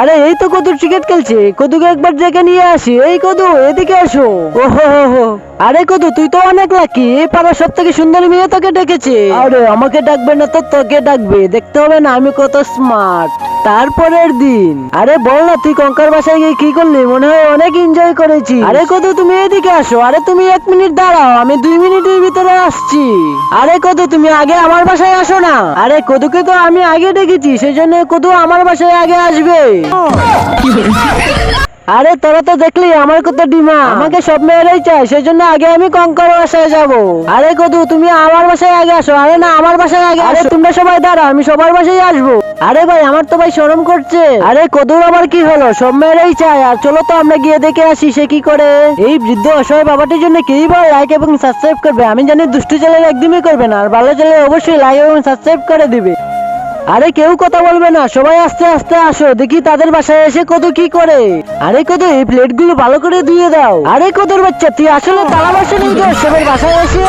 আরে এই তো কদু ক্রিকেট খেলছে, কদুকে একবার ডেকে নিয়ে আসি। এই কদু এদিকে আসো। ওহো হো হো। আরে কদু তুই তো অনেক লাকি, এই পাড়ার সব থেকে সুন্দরী মেয়ে তোকে ডেকেছে। আরে আমাকে ডাকবে না তো তোকে ডাকবে, দেখতে হবে না আমি কত স্মার্ট। তারপরের দিন, আরে বল না তুই কঙ্কার বাসায় গিয়ে কি করলি? মনে হয় অনেক এনজয় করেছি। আরে কদু তুমি এদিকে আসো। আরে তুমি 1 মিনিট দাঁড়াও, আমি 2 মিনিটের ভিতরে আসছি। আরে কদু তুমি আগে আমার বাসায় আসো না। আরে কদুকে তো আমি আগে ডেকেছি, সেজন্য কদু আমার বাসায় আগে আসবে। আরে তোরা তো দেখলি আমার কত ডিমান্ড, আমাকে সব মেয়েরাই চায়, সেজন্য আগে আমি কঙ্কর বাসায় যাব। আরে কদু তুমি আমার বাসায় আগে আসো। আরে না আমার বাসায় আগে আসো। তোমরা সবাই দাঁড়াও, আমি সবার বাসায় আসবো। আরে ভাই আমার তো ভাই শরম করছে। আরে কদুর আবার কি হলো? সব মেয়েরাই চায়। আর চলো তো আমরা গিয়ে দেখে আসি সে কি করে। এই বৃদ্ধ অসহায় বাবাটির জন্য কেই বা লাইক এবং সাবস্ক্রাইব করবে? আমি জানি দুষ্টু চ্যানেল একদমই করবে না, আর ভালো চ্যানেল অবশ্যই লাইক এবং সাবস্ক্রাইব করে দিবে। আরে কেউ কথা বলবে না, সবাই আস্তে আস্তে আসো, দেখি তাদের বাসায় এসে কদু কি করে। আরে কদু এই প্লেট গুলো ভালো করে ধুয়ে দাও। আরে কদুর বাচ্চা তুই আসলে তালা বাসা নিয়ে সবের বাসায় এসে